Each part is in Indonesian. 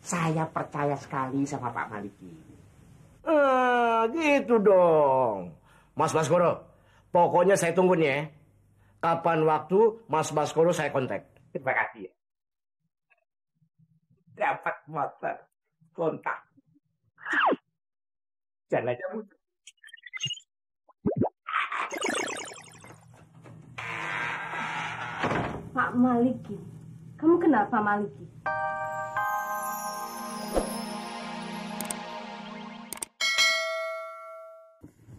Saya percaya sekali sama Pak Maliki. Gitu dong. Mas Baskoro, pokoknya saya tunggu nih ya. Kapan waktu Mas Baskoro saya kontak. Terima kasih. Dapat motor. Kontak. Jangan aja mudah. Pak Maliki. Kamu kenal Pak Maliki?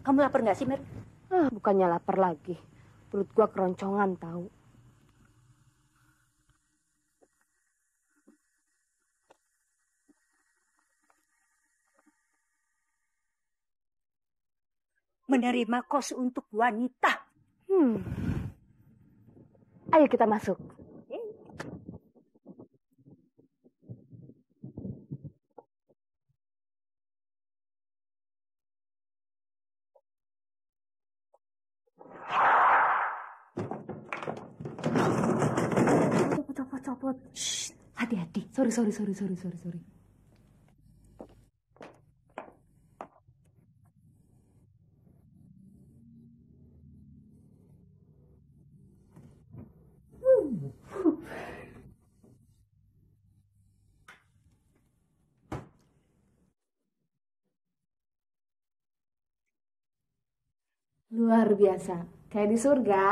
Kamu lapar nggak sih, Mer? Bukannya lapar lagi. Perut gua keroncongan tahu. Menerima kos untuk wanita. Ayo kita masuk. Copot. Shh, hati-hati. Sorry. Luar biasa. Kayak di surga.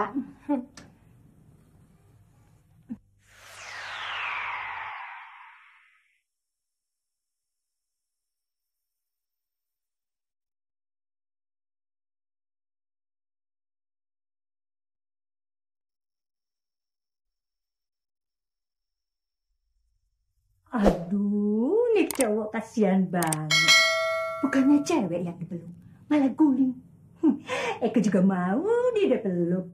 Aduh, nih cowok kasihan banget. Bukannya cewek yang dipeluk, malah guling. Eko juga mau dia dipeluk.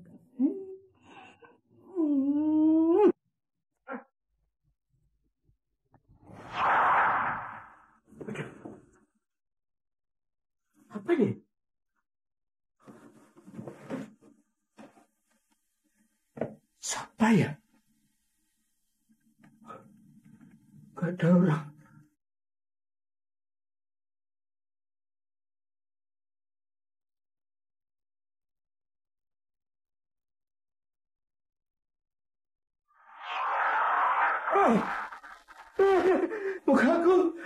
Apa nih? Siapa ya? Gak ada orang. Mukaku.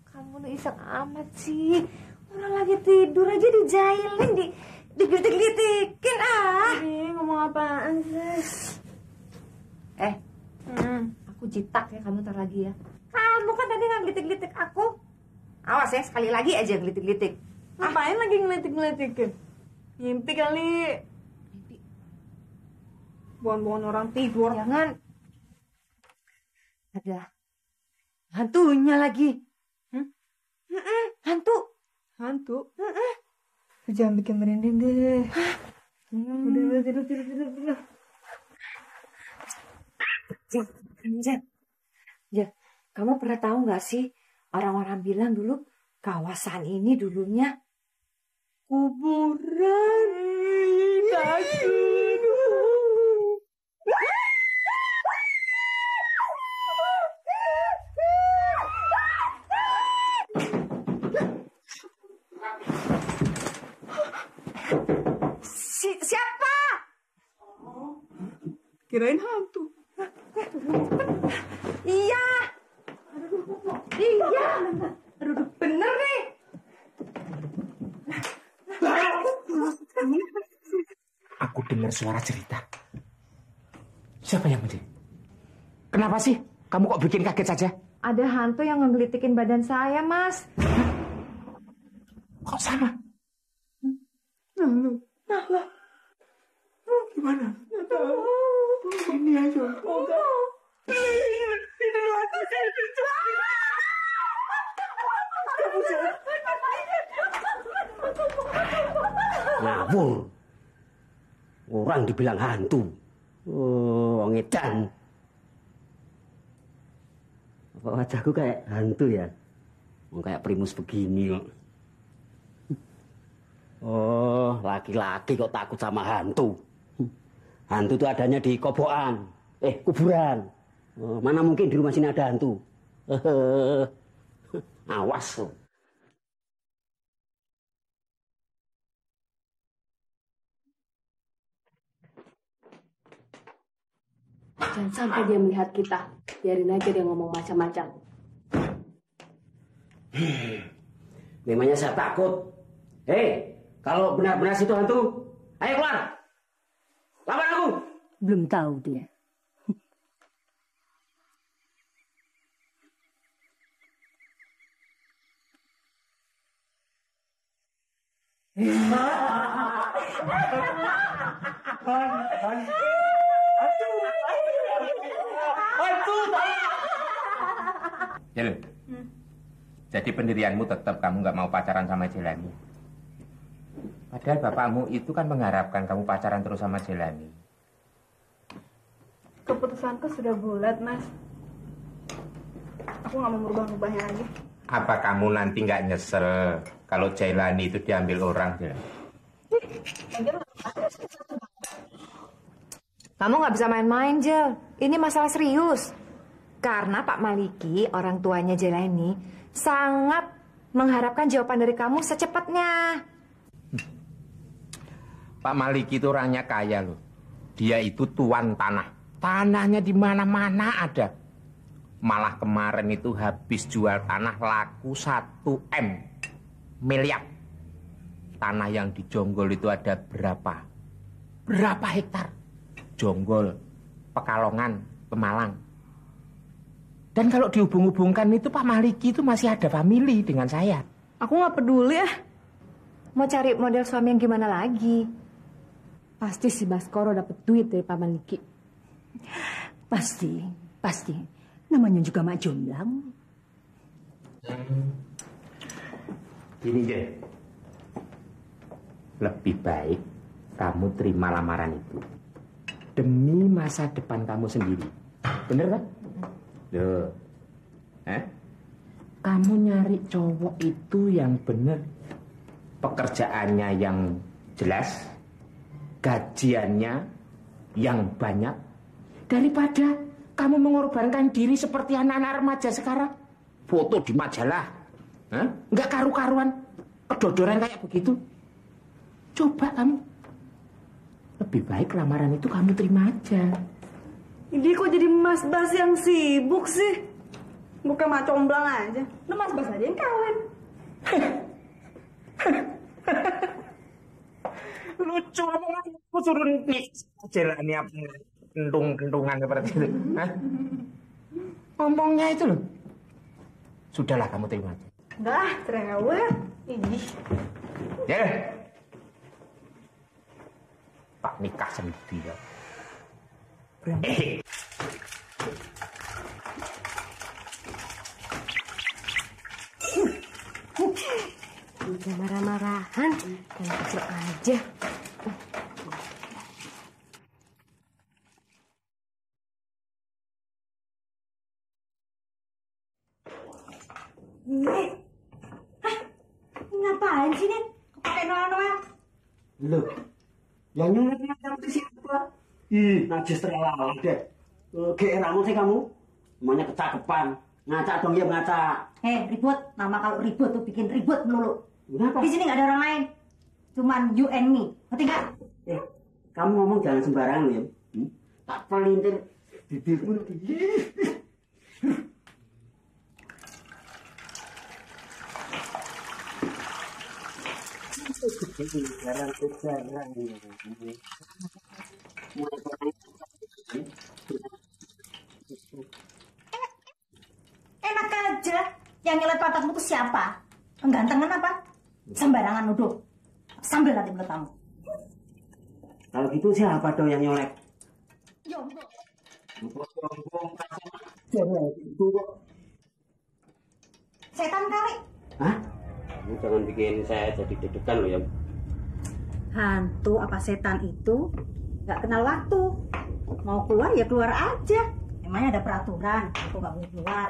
Kamu tuh iseng amat sih. Orang lagi tidur aja dijailin, digelitik-gelitikin ngomong apaan sih? Aku jitak ya, kamu ntar lagi ya. Kamu kan tadi nggak gelitik-gelitik aku. Awas ya, sekali lagi aja gelitik-gelitik. Ngapain lagi ngelitik-ngelitikin? Mimpi kali. Mimpi. Bukan orang tidur. Jangan. Ada hantunya lagi. Hantu. Hantu? Jangan bikin merinding deh. Udah, tidur. Ya, kamu pernah tahu nggak sih, orang-orang bilang dulu kawasan ini dulunya kuburan. Takut. Siapa? Kirain hantu. Iya. Aduh, bener nih. Aku dengar suara cerita. Siapa yang menjadi? Kenapa sih? Kamu kok bikin kaget saja? Ada hantu yang ngegelitikin badan saya, Mas. Kok sama? Gimana? Ini aja. Ngawur. Orang dibilang hantu. Oh, wong edan. Apa wajahku kayak hantu ya? Kayak Primus begini kok. Oh, laki-laki kok takut sama hantu. Hantu itu adanya di kobokan. Kuburan. Oh, mana mungkin di rumah sini ada hantu. Awas loh. Jangan sampai dia melihat kita. Biarin aja dia ngomong macam-macam. Memangnya saya takut. Kalau benar-benar situ hantu, ayo keluar. Lawan aku. Belum tahu dia. Jel, jadi pendirianmu tetap kamu nggak mau pacaran sama Jelani. Padahal bapakmu itu kan mengharapkan kamu pacaran terus sama Jelani. Keputusanku sudah bulat, Mas. Aku nggak mau merubah-rubahnya lagi. Apa kamu nanti nggak nyesel kalau Jelani itu diambil orang, Jel? Kamu nggak bisa main-main, Jel. Ini masalah serius. Karena Pak Maliki, orang tuanya Jelani, sangat mengharapkan jawaban dari kamu secepatnya. Pak Maliki itu orangnya kaya loh. Dia itu tuan tanah. Tanahnya di mana-mana ada. Malah kemarin itu habis jual tanah laku 1 miliar. Tanah yang di Jonggol itu ada berapa? Berapa hektar? Jonggol, Pekalongan, Pemalang. Dan kalau dihubung-hubungkan itu Pak Maliki itu masih ada family dengan saya. Aku nggak peduli ya. Mau cari model suami yang gimana lagi? Pasti si Baskoro dapat duit dari Pak Maliki. Pasti. Namanya juga mak jomblang. Gini deh. Lebih baik kamu terima lamaran itu. Demi masa depan kamu sendiri. Bener kan? Loh. Kamu nyari cowok itu yang bener. Pekerjaannya yang jelas. Gajiannya yang banyak. Daripada kamu mengorbankan diri seperti anak-anak remaja sekarang. Foto di majalah. Nggak karu-karuan. Kedodoran kayak begitu. Coba kamu. Lebih baik lamaran itu kamu terima aja. Ini kok jadi Mas Bas yang sibuk sih? Bukan mak comblang aja. Lu Mas Bas aja yang kawin. Lucu omongan aku suruh nih Jelani apa kentung-kentungan seperti itu. Ngomongnya itu loh. Sudahlah kamu terima aja. Udah, cerewet. Ih. Ya. Pak nikah sendiri ya. Udah marah-marahan, yang kecil aja. Ngapain sih, Nen? Pakai Noel-Noel? Loh, yang nyuliknya kamu siapa? Najis terlalu deh. Geeramu sih kamu. Semuanya kecakapan. Ngacak dong ya, ngacak. Ribut. Nama kalau ribut tuh bikin ribut melulu. Kenapa? Di sini nggak ada orang lain. Cuman you and me. Ngerti nggak? Kamu ngomong jangan sembarangan ya. Tak pelintir bibirmu. Enak aja. Yang nyelet pantatmu tuh siapa? Penggantengan apa? Sembarangan nuduh. Sambil nanti mulut kamu. Kalau gitu siapa dong yang nyolek? Jomblo. Itu kok. Setan kali. Hah? Kamu jangan bikin saya jadi deg-degan loh ya. Hantu apa setan itu nggak kenal waktu. Mau keluar ya keluar aja. Emangnya ada peraturan, aku nggak boleh keluar.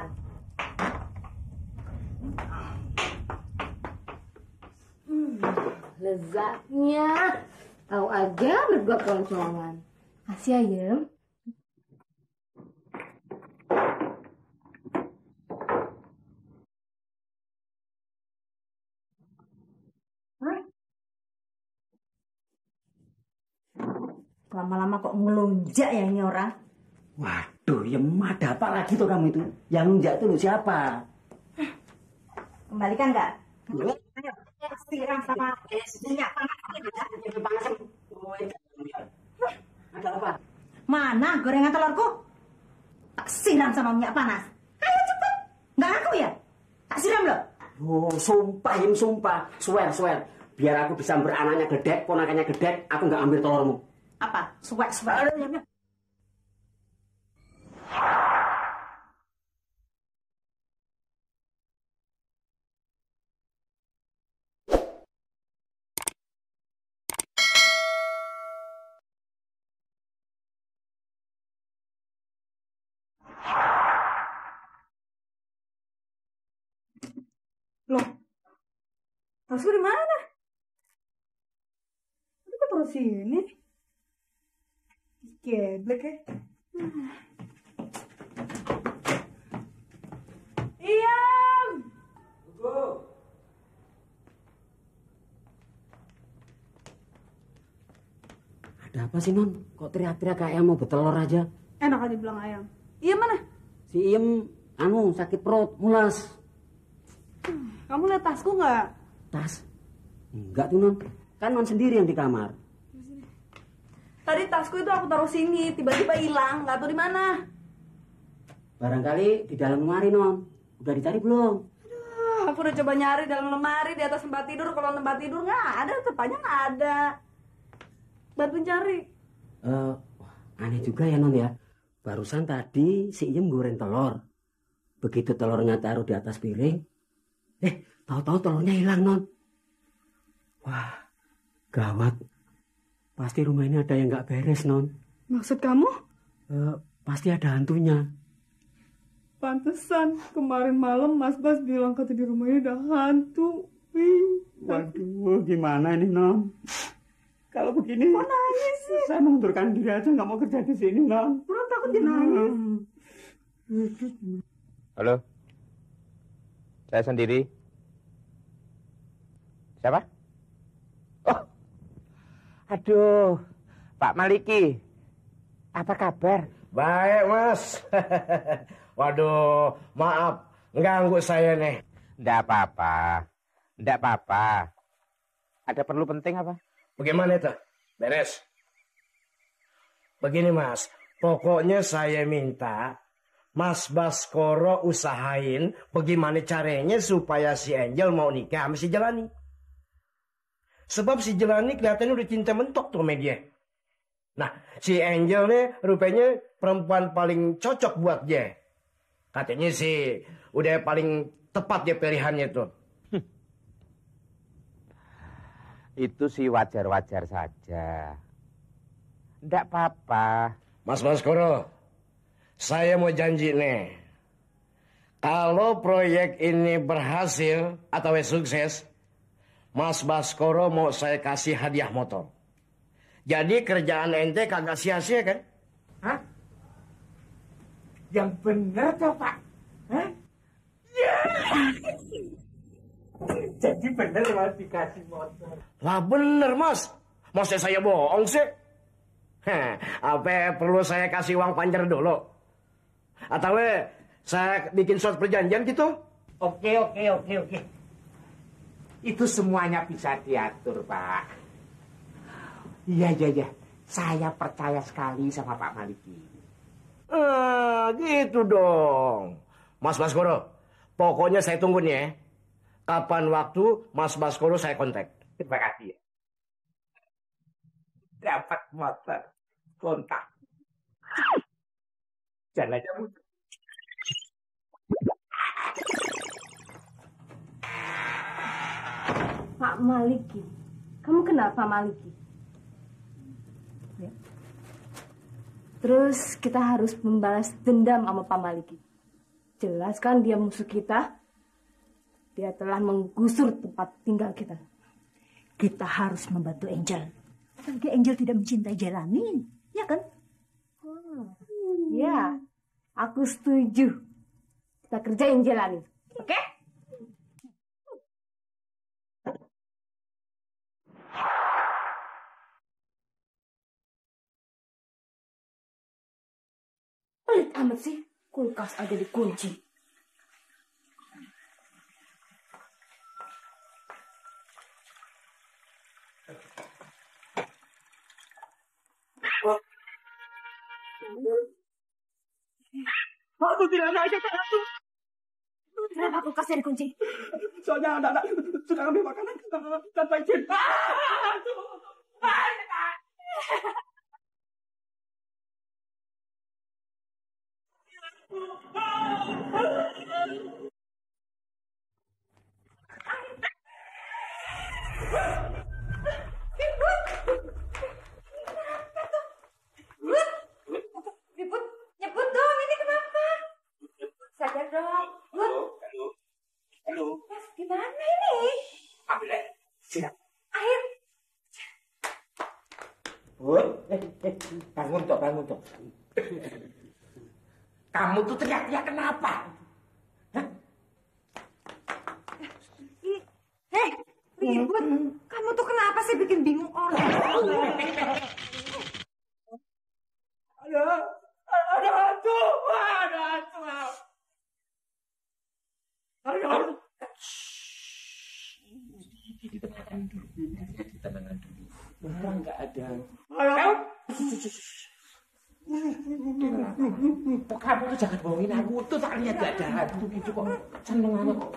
Lezatnya. Tahu aja berdua keloncongan. Kasih ayam. Lama-lama kok ngelunjak ya ini orang. Waduh, ya ada apa lagi tuh kamu itu? Yang lunjak tuh lu siapa? Kembalikan nggak? Loh? Siram sama minyak panas. Ada apa? Mana gorengan telurku? Tak siram sama minyak panas. Ayo cepet. Nggak aku ya? Tak siram loh. Oh, sumpah, sumpah. Swear. Biar aku bisa beranaknya gedek, ponakannya gedek, aku nggak ambil telurmu. Apa? Suwek. Loh, tasku di mana? Tadi kok taruh sini? Geblek ya. Iyam! Ada apa sih, Non? Kok teriak-teriak kayak mau bertelur aja? Enak aja bilang ayam. Iya mana? Si Iem, sakit perut, mulas. Kamu lihat tasku nggak? Tas? Enggak tuh, Non. Kan Non sendiri yang di kamar. Tadi tasku itu aku taruh sini, tiba-tiba hilang, nggak tahu di mana. Barangkali di dalam lemari, Non. Udah dicari belum? Aku udah coba nyari dalam lemari, di atas tempat tidur. Kalau tempat tidur nggak ada, tempatnya nggak ada. Bantuin cari. Aneh juga ya, Non ya. Barusan tadi si Iem goreng telur. Begitu telurnya taruh di atas piring, tahu-tahu telurnya hilang, Non. Wah, gawat. Pasti rumah ini ada yang nggak beres, Non. Maksud kamu? Pasti ada hantunya. Pantesan kemarin malam Mas Bas bilang kata di rumah ini ada hantu. Wih. Waduh, gimana ini, Non? Kalau begini, Kok nangis sih? saya mengundurkan diri aja, nggak mau kerja di sini, Non. Kurang takut dia nangis. Halo? Saya sendiri. Siapa? Oh. Aduh, Pak Maliki. Apa kabar? Baik, Mas. Waduh, maaf. Ganggu saya nih. Nggak apa-apa. Nggak apa-apa. Ada perlu penting apa? Bagaimana itu? Beres. Begini, Mas. Pokoknya saya minta Mas Baskoro usahain bagaimana caranya supaya si Angel mau nikah sama si Jelani. Sebab si Jelani kelihatannya udah cinta mentok tuh sama dia. Nah, si Angel nih rupanya perempuan paling cocok buat dia. Katanya sih udah paling tepat dia pilihannya tuh. Itu sih wajar-wajar saja. Nggak apa-apa. Mas Baskoro, saya mau janji nih. Kalau proyek ini berhasil atau sukses, Mas Baskoro mau saya kasih hadiah motor. Jadi kerjaan ente kagak sia-sia kan? Hah? Yang benar toh, Pak? Hah? Ya. Jadi benar mau dikasih motor. Lah bener, Mas. Masa saya bohong sih? Apa perlu saya kasih uang panjar dulu? Atau saya bikin surat perjanjian gitu? Oke. Itu semuanya bisa diatur, Pak. Iya. Saya percaya sekali sama Pak Maliki. Gitu dong. Mas Baskoro, pokoknya saya tunggu nih ya. Kapan waktu Mas Baskoro saya kontak. Terima kasih ya. Dapat motor. Kontak. Jalannya mudah. Pak Maliki. Kamu kenal Pak Maliki? Ya. Terus kita harus membalas dendam sama Pak Maliki. Jelas kan dia musuh kita? Dia telah menggusur tempat tinggal kita. Kita harus membantu Angel. Apalagi Angel tidak mencintai Jelani, ya kan? Ya, aku setuju. Kita kerjain Jelani, oke? Pelit amat sih, kulkas aja dikunci. Aku tidak ada aku. Kenapa kulkasnya dikunci? Soalnya anak-anak suka ambil makanan tanpa izin. Nyebut dong, ini kenapa? Sadar dong. Halo. Mas, gimana ini? Ambil air. Siap. Air. Bangun toh. Kamu tuh teriak-teriak kenapa? Ribut. Kamu tuh kenapa sih bikin bingung orang? Ada hantu. Tenangkan dulu. Orang nggak ada. Kamu tuh jangan bohongin aku tuh, tak lihat gak ada hantu gitu kok. Seneng aja kok.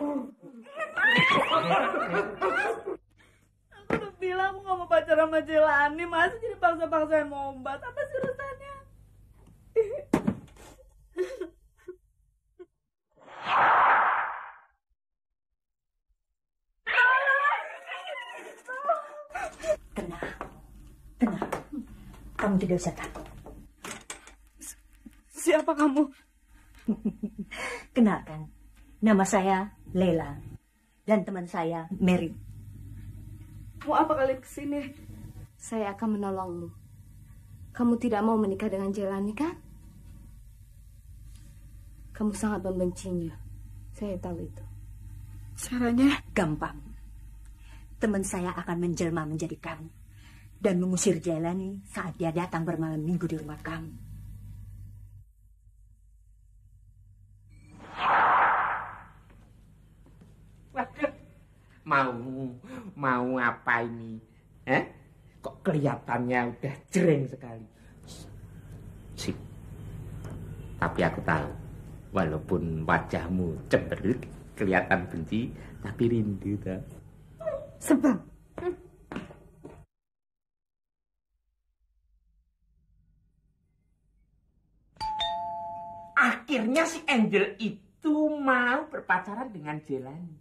Aku udah bilang mau gak mau pacaran sama Jelani, masih jadi paksa-paksain Mombat. Apa sih urusannya? Tenang. Kamu tidak usah takut. Siapa kamu? Kenalkan, nama saya Lela dan teman saya Mary. Mau apa kalian kesini? Saya akan menolongmu. Kamu tidak mau menikah dengan Jelani, kan? Kamu sangat membencinya. Saya tahu itu. Caranya? Gampang. Teman saya akan menjelma menjadi kamu dan mengusir Jelani saat dia datang bermalam minggu di rumah kamu. Mau apa ini? Kok kelihatannya udah jering sekali. Sip. Tapi aku tahu, walaupun wajahmu cemberut, kelihatan benci, tapi rindu tak? Sebab akhirnya si Angel itu mau berpacaran dengan Jelani.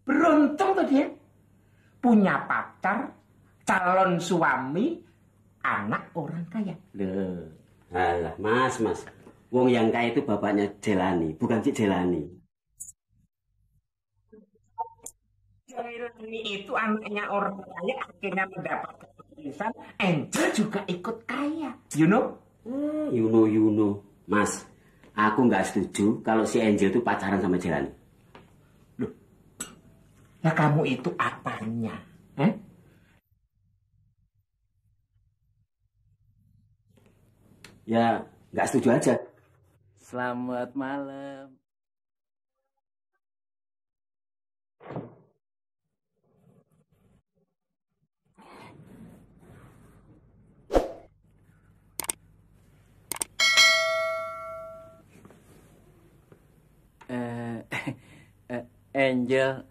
Beruntung tuh dia. Punya pacar, calon suami, anak orang kaya. Loh, alah mas. Wong yang kaya itu bapaknya Jelani, bukan Cik Jelani. Jelani itu anaknya orang kaya, akhirnya mendapatkan tulisan Angel juga ikut kaya. You know? You know. Mas, aku nggak setuju kalau si Angel itu pacaran sama Jelani. Loh, ya kamu itu apanya? Ya, nggak setuju aja. Selamat malam. Angel,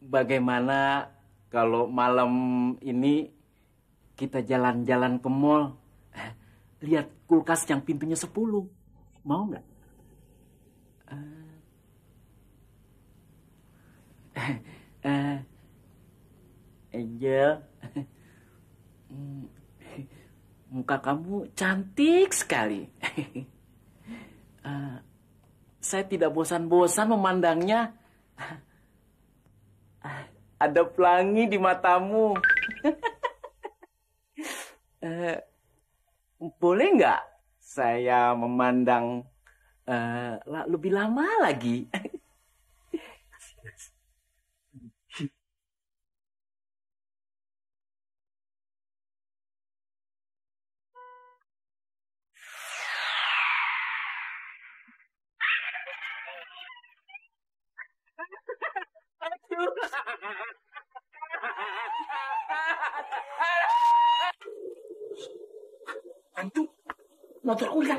bagaimana kalau malam ini kita jalan-jalan ke mall, lihat kulkas yang pintunya 10, mau nggak? Angel, muka kamu cantik sekali. Saya tidak bosan-bosan memandangnya. Ada pelangi di matamu. Boleh nggak saya memandang lebih lama lagi? Hantu, motorku hilang.